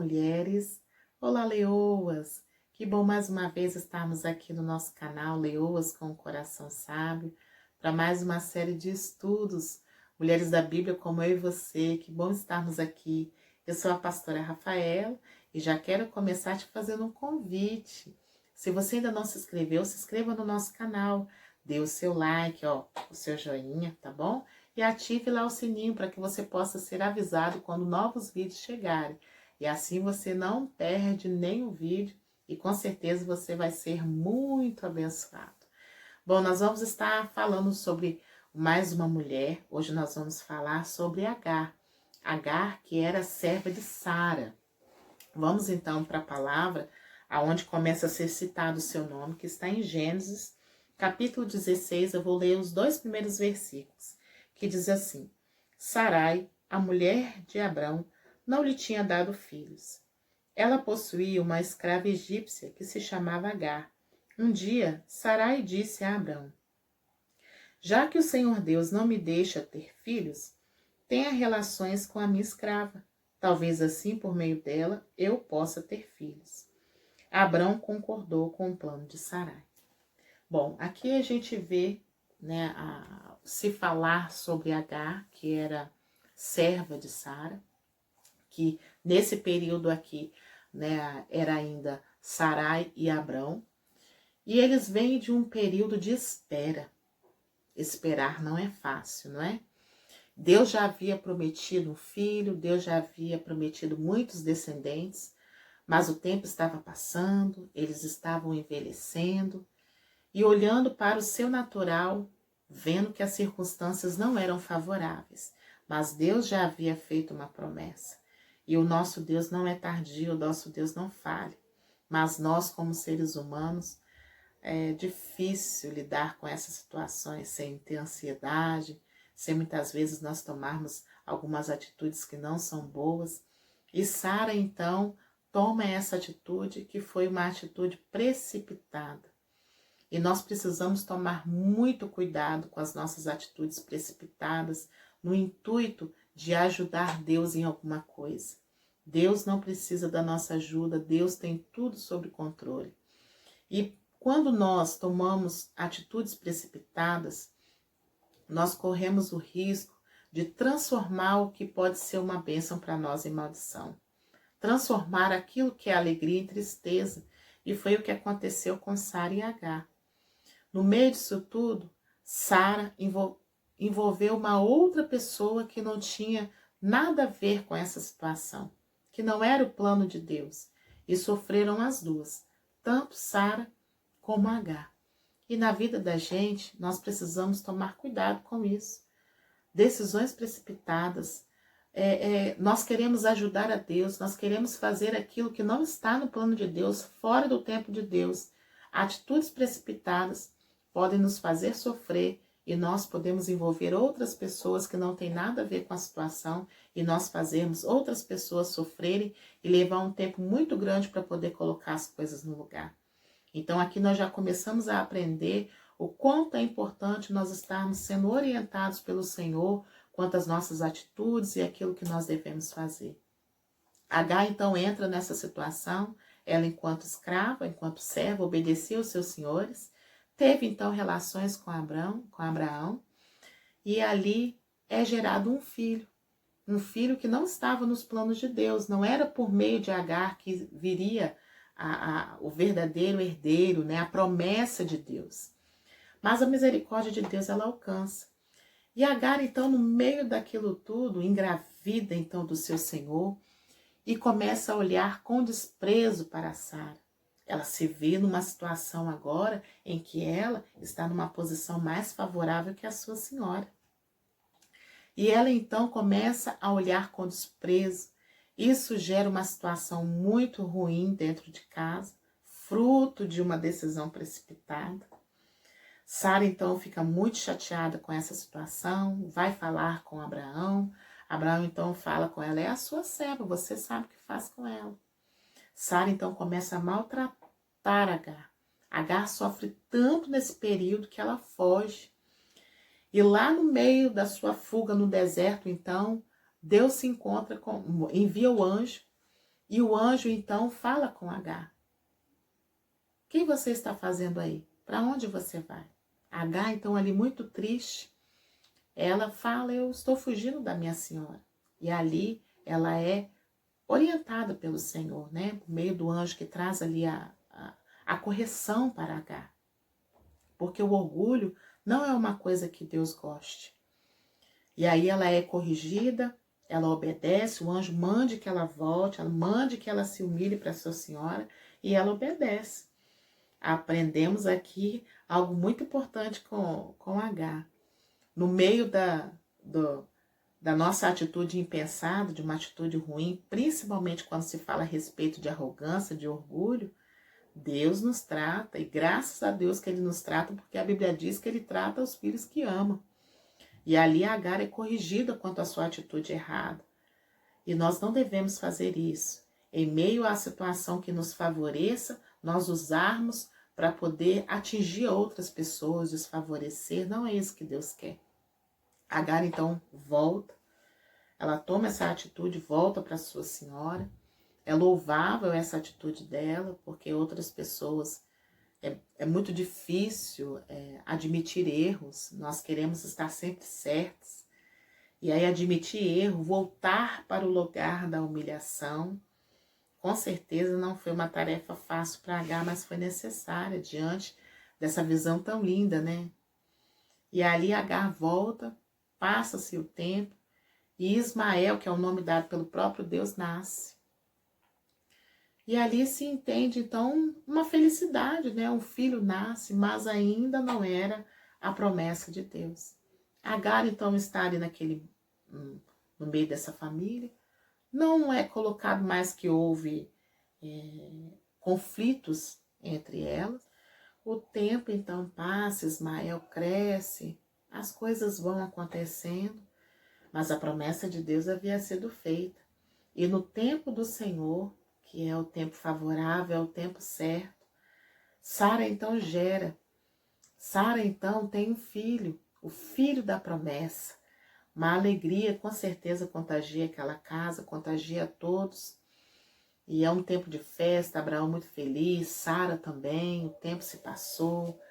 mulheres! Olá, leoas! Que bom mais uma vez estarmos aqui no nosso canal Leoas com o Coração Sábio para mais uma série de estudos, mulheres da Bíblia como eu e você. Que bom estarmos aqui. Eu sou a pastora Rafaela e já quero começar te fazendo um convite. Se você ainda não se inscreveu, se inscreva no nosso canal, dê o seu like, o seu joinha, tá bom? E ative lá o sininho para que você possa ser avisado quando novos vídeos chegarem. E assim você não perde nenhum vídeo e com certeza você vai ser muito abençoado. Bom, nós vamos estar falando sobre mais uma mulher. Hoje nós vamos falar sobre Agar. Agar, que era serva de Sara. Vamos então para a palavra, aonde começa a ser citado o seu nome, que está em Gênesis, capítulo 16. Eu vou ler os 2 primeiros versículos, que diz assim: Sarai, a mulher de Abrão, não lhe tinha dado filhos. Ela possuía uma escrava egípcia que se chamava Agar. Um dia, Sarai disse a Abrão: Já que o Senhor Deus não me deixa ter filhos, tenha relações com a minha escrava. Talvez assim, por meio dela, eu possa ter filhos. Abrão concordou com o plano de Sarai. Bom, aqui a gente vê, né, se falar sobre Agar, que era serva de Sara, que nesse período aqui, né, era ainda Sarai e Abrão, e eles vêm de um período de espera. Esperar não é fácil, não é? Deus já havia prometido um filho, Deus já havia prometido muitos descendentes, mas o tempo estava passando, eles estavam envelhecendo, e olhando para o seu natural, vendo que as circunstâncias não eram favoráveis, mas Deus já havia feito uma promessa. E o nosso Deus não é tardio, o nosso Deus não falha. Mas nós, como seres humanos, é difícil lidar com essas situações sem ter ansiedade, sem muitas vezes nós tomarmos algumas atitudes que não são boas. E Sara, então, toma essa atitude que foi uma atitude precipitada. E nós precisamos tomar muito cuidado com as nossas atitudes precipitadas, no intuito de ajudar Deus em alguma coisa. Deus não precisa da nossa ajuda, Deus tem tudo sob controle. E quando nós tomamos atitudes precipitadas, nós corremos o risco de transformar o que pode ser uma bênção para nós em maldição. Transformar aquilo que é alegria em tristeza. E foi o que aconteceu com Sara e Agar. No meio disso tudo, Sara envolveu uma outra pessoa que não tinha nada a ver com essa situação, que não era o plano de Deus. E sofreram as duas, tanto Sara como Agar. E na vida da gente, nós precisamos tomar cuidado com isso. Decisões precipitadas. Nós queremos ajudar a Deus, nós queremos fazer aquilo que não está no plano de Deus, fora do tempo de Deus. Atitudes precipitadas podem nos fazer sofrer e nós podemos envolver outras pessoas que não têm nada a ver com a situação e nós fazermos outras pessoas sofrerem e levar um tempo muito grande para poder colocar as coisas no lugar. Então aqui nós já começamos a aprender o quanto é importante nós estarmos sendo orientados pelo Senhor quanto às nossas atitudes e aquilo que nós devemos fazer. Agar então entra nessa situação, ela enquanto escrava, enquanto serva, obedecia aos seus senhores, teve então relações com Abraão, e ali é gerado um filho que não estava nos planos de Deus, não era por meio de Agar que viria o verdadeiro herdeiro, né, a promessa de Deus. Mas a misericórdia de Deus ela alcança. E Agar então no meio daquilo tudo, engravida então do seu senhor e começa a olhar com desprezo para Sara. Ela se vê numa situação agora em que ela está numa posição mais favorável que a sua senhora. E ela então começa a olhar com desprezo. Isso gera uma situação muito ruim dentro de casa, fruto de uma decisão precipitada. Sara então fica muito chateada com essa situação, vai falar com Abraão. Abraão então fala com ela: é a sua serva, você sabe o que faz com ela. Sara então começa a maltratar Agar. Agar sofre tanto nesse período que ela foge. E lá no meio da sua fuga no deserto, então, Deus se encontra envia o anjo E o anjo então fala com Agar. O que você está fazendo aí? Para onde você vai? Agar então ali muito triste, ela fala, eu estou fugindo da minha senhora. E ali ela é orientada pelo Senhor, né? Por meio do anjo que traz ali a correção para Agar. Porque o orgulho não é uma coisa que Deus goste. E aí ela é corrigida, ela obedece, o anjo mande que ela volte, ela mande que ela se humilhe para sua senhora, e ela obedece. Aprendemos aqui algo muito importante com Agar. No meio da nossa atitude impensada, de uma atitude ruim, principalmente quando se fala a respeito de arrogância, de orgulho, Deus nos trata, e graças a Deus que Ele nos trata, porque a Bíblia diz que Ele trata os filhos que ama. E ali Agar é corrigida quanto à sua atitude errada. E nós não devemos fazer isso. Em meio à situação que nos favoreça, nós usarmos para poder atingir outras pessoas, desfavorecer. Não é isso que Deus quer. Agar então volta, ela toma essa atitude, volta para sua senhora. É louvável essa atitude dela, porque outras pessoas é muito difícil admitir erros. Nós queremos estar sempre certos. E aí admitir erro, voltar para o lugar da humilhação, com certeza não foi uma tarefa fácil para Agar, mas foi necessária diante dessa visão tão linda, né? E ali Agar volta, passa-se o tempo, e Ismael, que é o nome dado pelo próprio Deus, nasce. E ali se entende, então, uma felicidade, né? Um filho nasce, mas ainda não era a promessa de Deus. Agar, então, está ali no meio dessa família. Não é colocado mais que houve conflitos entre elas. O tempo, então, passa, Ismael cresce, as coisas vão acontecendo, mas a promessa de Deus havia sido feita. E no tempo do Senhor, que é o tempo favorável, é o tempo certo, Sara então gera. Sara então tem um filho, o filho da promessa. Uma alegria com certeza contagia aquela casa, contagia a todos. E é um tempo de festa, Abraão muito feliz, Sara também, o tempo se passou,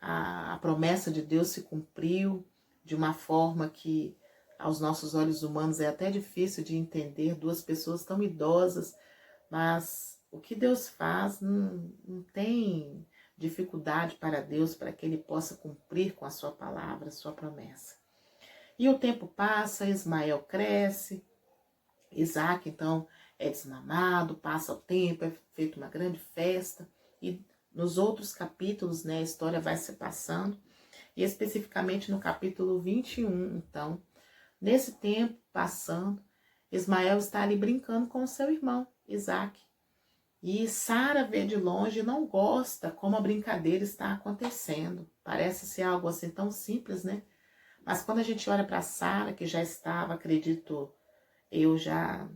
a promessa de Deus se cumpriu de uma forma que aos nossos olhos humanos é até difícil de entender, duas pessoas tão idosas, mas o que Deus faz não tem dificuldade para Deus, para que Ele possa cumprir com a sua palavra, a sua promessa. E o tempo passa, Ismael cresce, Isaac então é desmamado, passa o tempo, é feita uma grande festa, e nos outros capítulos, né, a história vai se passando, e especificamente no capítulo 21, então, nesse tempo passando, Ismael está ali brincando com o seu irmão, Isaac. E Sara vê de longe e não gosta como a brincadeira está acontecendo. Parece ser algo assim tão simples, né? Mas quando a gente olha para Sara, que já estava, acredito, eu já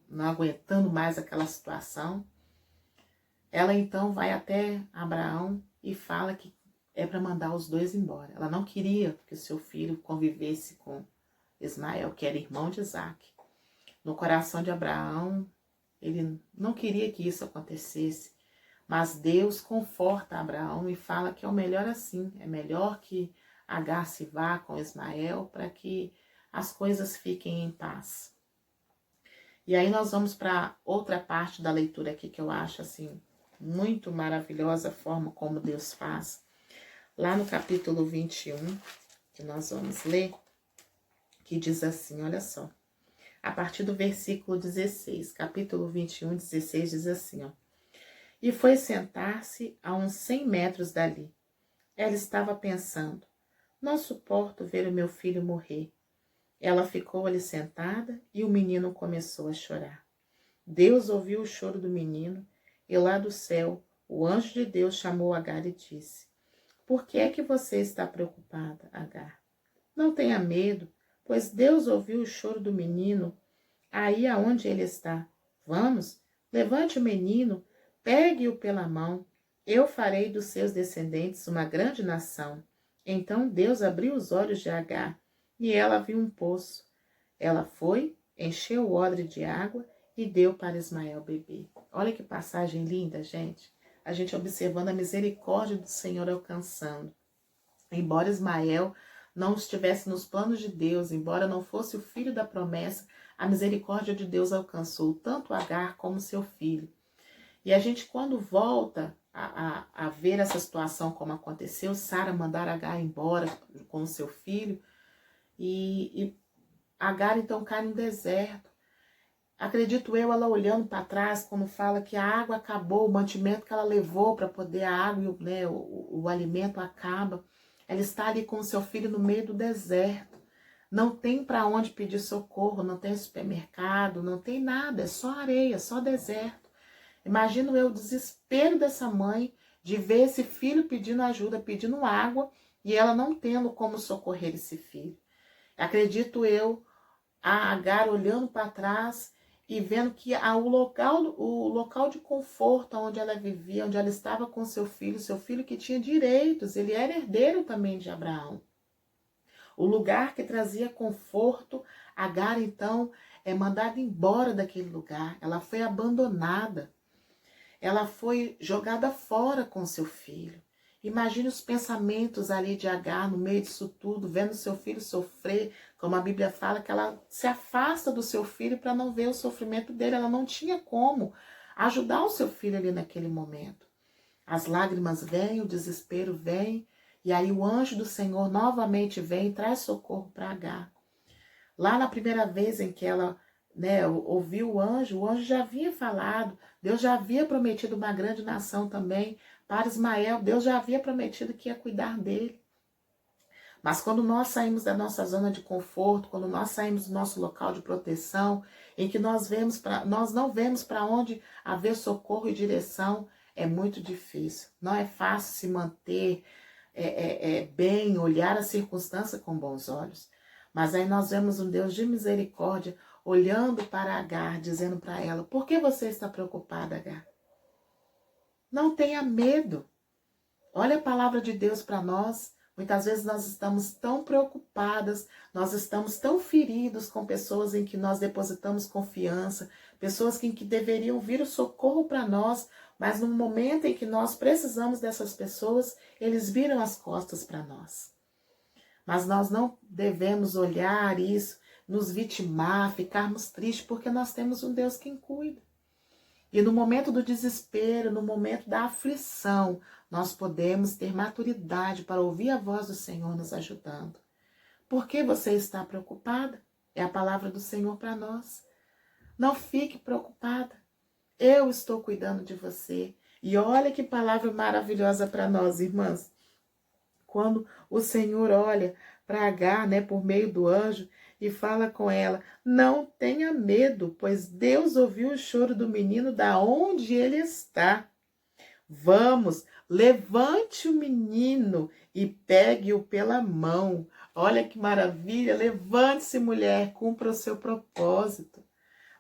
não aguentando mais aquela situação, ela então vai até Abraão e fala que é para mandar os dois embora. Ela não queria que o seu filho convivesse com Ismael, que era irmão de Isaac. No coração de Abraão, ele não queria que isso acontecesse, mas Deus conforta Abraão e fala que é o melhor assim, é melhor que Agar se vá com Ismael para que as coisas fiquem em paz. E aí nós vamos para outra parte da leitura aqui que eu acho assim muito maravilhosa a forma como Deus faz. Lá no capítulo 21, que nós vamos ler, que diz assim, olha só. A partir do versículo 16, capítulo 21, 16, diz assim, ó. E foi sentar-se a uns 100 metros dali. Ela estava pensando, não suporto ver o meu filho morrer. Ela ficou ali sentada e o menino começou a chorar. Deus ouviu o choro do menino e lá do céu o anjo de Deus chamou Agar e disse, por que é que você está preocupada, Agar? Não tenha medo, pois Deus ouviu o choro do menino aí aonde ele está. Vamos, levante o menino, pegue-o pela mão. Eu farei dos seus descendentes uma grande nação. Então Deus abriu os olhos de Agar, e ela viu um poço. Ela foi, encheu o odre de água e deu para Ismael beber. Olha que passagem linda, gente. A gente observando a misericórdia do Senhor alcançando. Embora Ismael não estivesse nos planos de Deus, embora não fosse o filho da promessa, a misericórdia de Deus alcançou tanto Agar como seu filho. E a gente, quando volta a ver essa situação como aconteceu, Sara mandar Agar embora com o seu filho, e Agar então cai no deserto. Acredito eu, ela olhando para trás, quando fala que a água acabou, o mantimento que ela levou para poder a água, né, o alimento acaba. Ela está ali com o seu filho no meio do deserto. Não tem para onde pedir socorro, não tem supermercado, não tem nada, é só areia, só deserto. Imagino eu o desespero dessa mãe de ver esse filho pedindo ajuda, pedindo água e ela não tendo como socorrer esse filho. Acredito eu, a Agar olhando para trás e vendo que o local de conforto onde ela vivia, onde ela estava com seu filho que tinha direitos, ele era herdeiro também de Abraão. O lugar que trazia conforto, Agar então é mandada embora daquele lugar, ela foi abandonada, ela foi jogada fora com seu filho. Imagine os pensamentos ali de Agar no meio disso tudo, vendo seu filho sofrer, como a Bíblia fala, que ela se afasta do seu filho para não ver o sofrimento dele. Ela não tinha como ajudar o seu filho ali naquele momento. As lágrimas vêm, o desespero vem, e aí o anjo do Senhor novamente vem e traz socorro para Agar. Lá na primeira vez em que ela ouviu o anjo já havia falado, Deus já havia prometido uma grande nação também para Ismael, Deus já havia prometido que ia cuidar dele. Mas quando nós saímos da nossa zona de conforto, quando nós saímos do nosso local de proteção, em que nós não vemos para onde haver socorro e direção, é muito difícil. Não é fácil se manter bem, olhar a circunstância com bons olhos. Mas aí nós vemos um Deus de misericórdia olhando para Agar, dizendo para ela: por que você está preocupada, Agar? Não tenha medo. Olha a palavra de Deus para nós. Muitas vezes nós estamos tão preocupadas, nós estamos tão feridos com pessoas em que nós depositamos confiança, pessoas em que deveriam vir o socorro para nós, mas no momento em que nós precisamos dessas pessoas, eles viram as costas para nós. Mas nós não devemos olhar isso, nos vitimar, ficarmos tristes, porque nós temos um Deus quem cuida. E no momento do desespero, no momento da aflição, nós podemos ter maturidade para ouvir a voz do Senhor nos ajudando. Por que você está preocupada? É a palavra do Senhor para nós. Não fique preocupada. Eu estou cuidando de você. E olha que palavra maravilhosa para nós, irmãs. Quando o Senhor olha para Agar, por meio do anjo, e fala com ela: não tenha medo, pois Deus ouviu o choro do menino da onde ele está. Vamos, levante o menino e pegue-o pela mão. Olha que maravilha, levante-se, mulher, cumpra o seu propósito.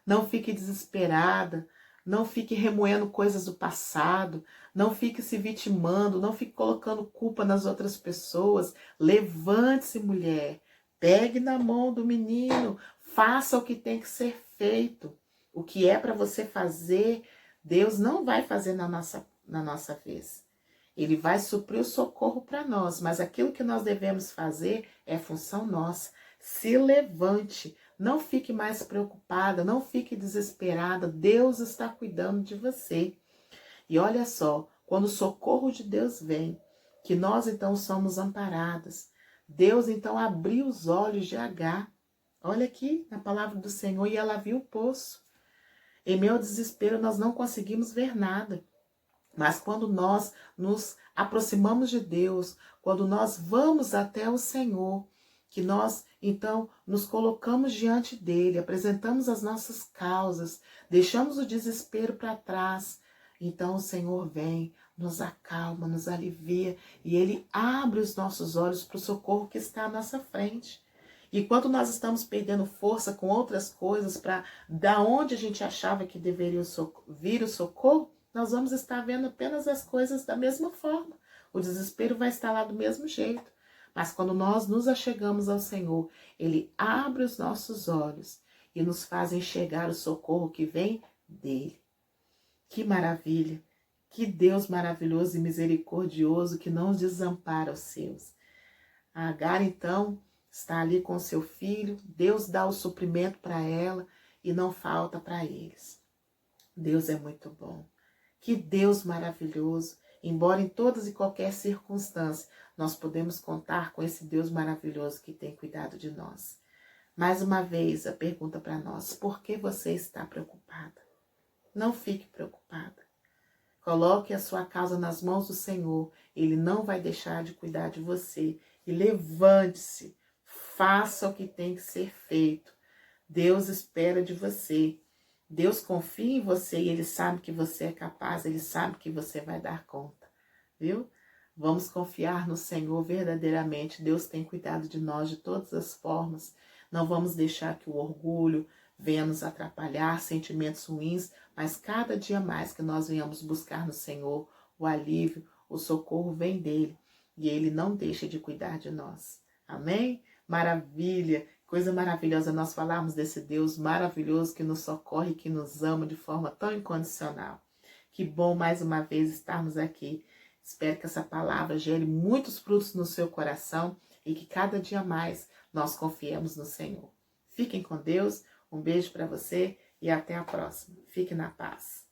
Não fique desesperada, não fique remoendo coisas do passado, não fique se vitimando, não fique colocando culpa nas outras pessoas. Levante-se, mulher, pegue na mão do menino, faça o que tem que ser feito. O que é para você fazer, Deus não vai fazer na nossa vez. Ele vai suprir o socorro para nós, mas aquilo que nós devemos fazer é função nossa. Se levante, não fique mais preocupada, não fique desesperada, Deus está cuidando de você. E olha só, quando o socorro de Deus vem, que nós então somos amparadas, Deus então abriu os olhos de Agar. Olha aqui na palavra do Senhor, e ela viu o poço. Em meu desespero nós não conseguimos ver nada. Mas quando nós nos aproximamos de Deus, quando nós vamos até o Senhor, que nós então nos colocamos diante dele, apresentamos as nossas causas, deixamos o desespero para trás, então o Senhor vem, nos acalma, nos alivia e ele abre os nossos olhos para o socorro que está à nossa frente. E quando nós estamos perdendo força com outras coisas para da onde a gente achava que deveria vir o socorro, nós vamos estar vendo apenas as coisas da mesma forma. O desespero vai estar lá do mesmo jeito. Mas quando nós nos achegamos ao Senhor, ele abre os nossos olhos e nos faz enxergar o socorro que vem dele. Que maravilha! Que Deus maravilhoso e misericordioso que não desampara os seus. A Agar, então, está ali com seu filho, Deus dá o suprimento para ela e não falta para eles. Deus é muito bom. Que Deus maravilhoso. Embora em todas e qualquer circunstância nós podemos contar com esse Deus maravilhoso que tem cuidado de nós. Mais uma vez a pergunta para nós: por que você está preocupada? Não fique preocupada. Coloque a sua causa nas mãos do Senhor. Ele não vai deixar de cuidar de você. E levante-se. Faça o que tem que ser feito. Deus espera de você. Deus confia em você e Ele sabe que você é capaz. Ele sabe que você vai dar conta. Viu? Vamos confiar no Senhor verdadeiramente. Deus tem cuidado de nós de todas as formas. Não vamos deixar que o orgulho venha nos atrapalhar, sentimentos ruins, mas cada dia mais que nós venhamos buscar no Senhor o alívio, o socorro vem dele e ele não deixa de cuidar de nós. Amém? Maravilha! Coisa maravilhosa nós falarmos desse Deus maravilhoso que nos socorre, que nos ama de forma tão incondicional. Que bom mais uma vez estarmos aqui. Espero que essa palavra gere muitos frutos no seu coração e que cada dia mais nós confiemos no Senhor. Fiquem com Deus, um beijo para você e até a próxima. Fique na paz.